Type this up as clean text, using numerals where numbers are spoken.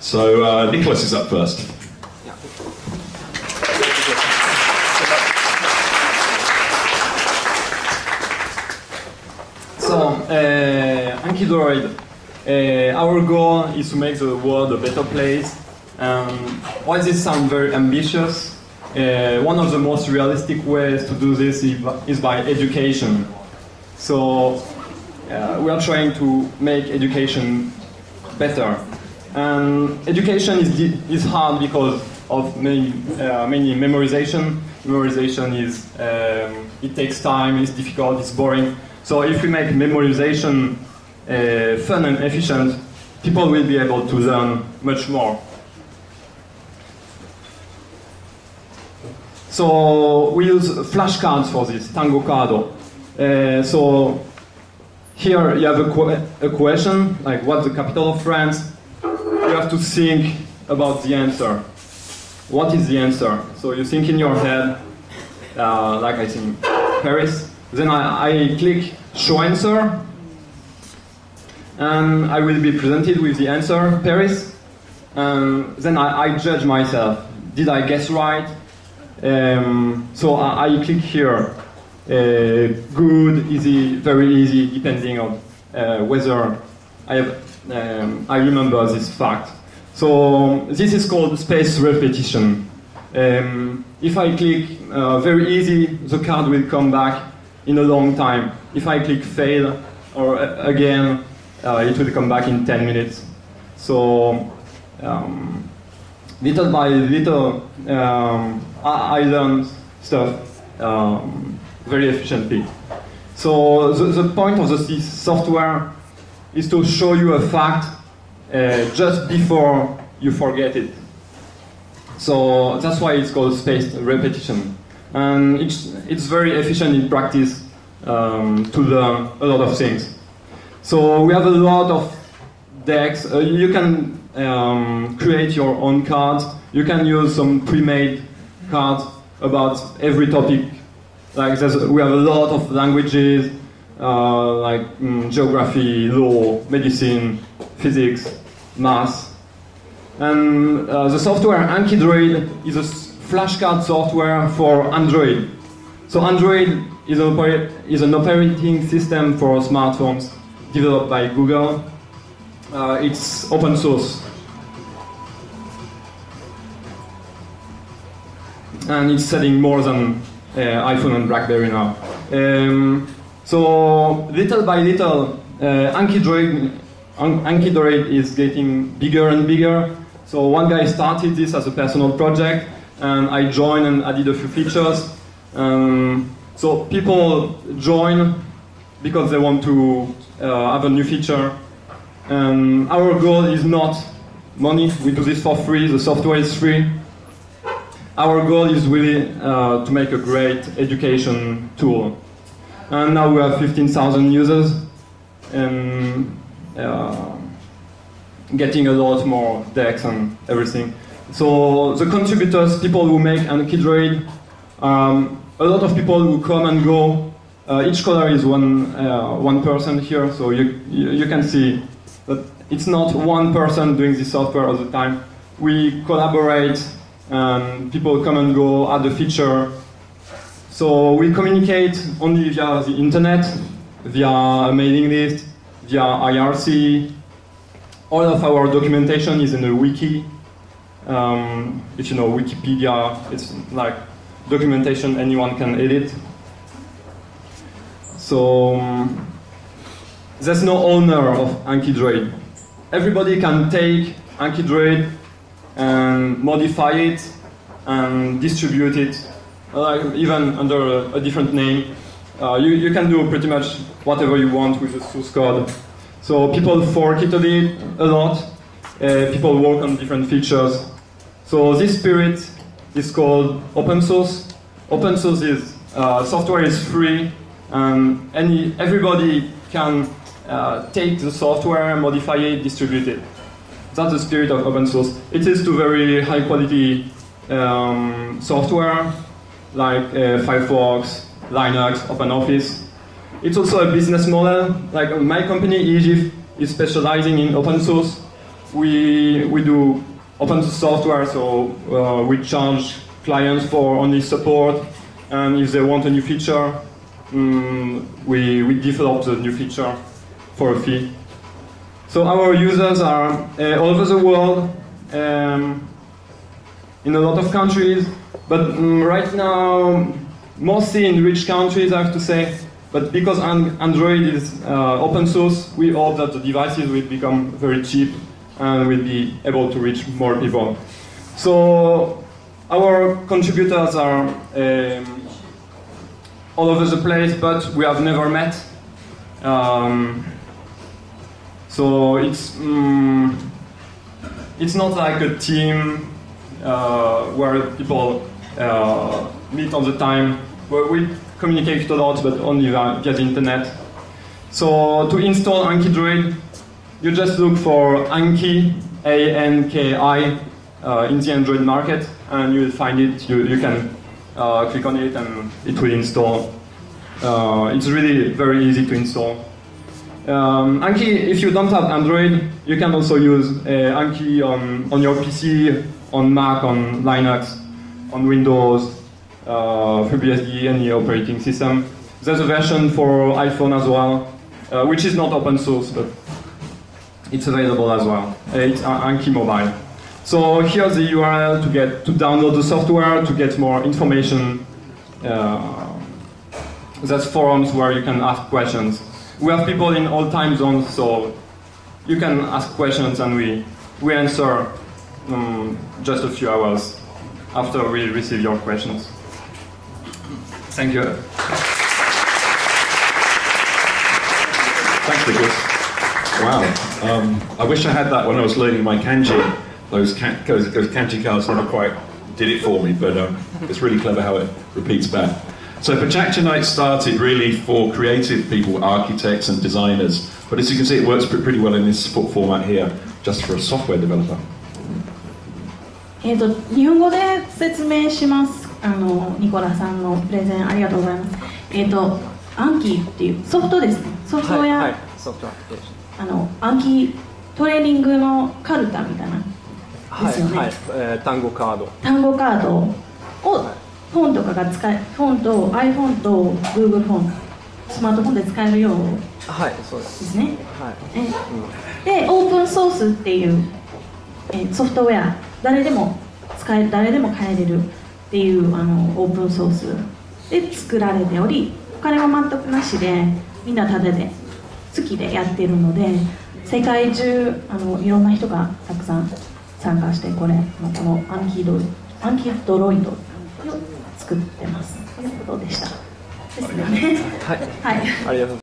So Nicolas is up first. So, AnkiDroid, our goal is to make the world a better place. While this sounds very ambitious, one of the most realistic ways to do this is by education. So, we are trying to make education better. And education is hard because of many memorization. Memorization is, it takes time, it's difficult, it's boring. So if we make memorization fun and efficient, people will be able to learn much more. So we use flashcards for this, Tango Cardo. So here you have a question, like what's the capital of France? You have to think about the answer. What is the answer? So you think in your head, like I think Paris. Then I click show answer, and I will be presented with the answer, Paris. Then I judge myself. Did I guess right? So I click here. Good, easy, very easy, depending on whether I remember this fact. So this is called space repetition. If I click very easy, the card will come back in a long time. If I click fail, or again, it will come back in 10 minutes. So, little by little, I learned stuff very efficiently. So, the point of this software is to show you a fact just before you forget it. So, that's why it's called spaced repetition. And it's very efficient in practice to learn a lot of things. So we have a lot of decks. You can create your own cards. You can use some pre-made cards about every topic. Like we have a lot of languages, like geography, law, medicine, physics, math. And the software AnkiDroid is a flashcard software for Android. So Android is an operating system for smartphones developed by Google. It's open source. And it's selling more than iPhone and BlackBerry now. So little by little, AnkiDroid is getting bigger and bigger. So one guy started this as a personal project, and I joined and added a few features. So people join because they want to have a new feature. Our goal is not money. We do this for free. The software is free. Our goal is really to make a great education tool. And now we have 15,000 users and getting a lot more decks and everything. So the contributors, people who make AnkiDroid, a lot of people who come and go. Each color is one person here, so you can see that it's not one person doing this software all the time. We collaborate, and people come and go, add a feature. So we communicate only via the internet, via a mailing list, via IRC. All of our documentation is in a wiki. If you know Wikipedia, it's like documentation anyone can edit. So there's no owner of AnkiDroid. Everybody can take AnkiDroid and modify it and distribute it, like even under a different name. You can do pretty much whatever you want with the source code. So people fork it a lot. People work on different features. So this spirit is called open source. Open source is software is free, and everybody can take the software, modify it, distribute it. That's the spirit of open source. It is to very high quality software like Firefox, Linux, OpenOffice. It's also a business model. Like my company, EGIF, is specializing in open source. we do open source software, so we charge clients for only support, and if they want a new feature, we develop the new feature for a fee. So our users are all over the world, in a lot of countries, but right now, mostly in rich countries, I have to say. But because Android is open source, we hope that the devices will become very cheap and will be able to reach more people. So our contributors are all over the place, but we have never met. So it's not like a team where people meet all the time. Where we communicate a lot, but only via the internet. So to install AnkiDroid, you just look for Anki, A-N-K-I, in the Android market, and you will find it. You can click on it, and it will install. It's really very easy to install. Anki, if you don't have Android, you can also use Anki on your PC, on Mac, on Linux, on Windows, FreeBSD, any operating system. There's a version for iPhone as well, which is not open source, but it's available as well. It's Anki Mobile. So here's the URL to download the software, to get more information. There's forums where you can ask questions. We have people in all time zones, so you can ask questions and we answer just a few hours after we receive your questions. Thank you. Thanks, Nicolas. Wow. I wish I had that when I was learning my kanji. Those kanji cards never quite did it for me, but it's really clever how it repeats back. So Projector Night started really for creative people, architects and designers. But as you can see, it works pretty well in this format here, just for a software developer. 日本語で説明します。ニコラさんのプレゼンありがとうございます。アンキーっていうソフトですね。ソフトウェア、はいはい、ソフトアプリケーション。アンキートレーニングのカルタみたいなですよね。はいはい、単語カードをフォンとかが使え、フォンと iPhone と Google フォン、スマートフォンで使えるようですね。はい、で、オープンソースっていう、ソフトウェア、誰でも使える、誰でも変えれるっていうオープンソースで作られており、お金は全くなしでみんなタダで好きでやってるので、世界中いろんな人がたくさん参加して、このアンキドロイドを作ってますということでした。ですよね。はい、はい、ありがとうございます。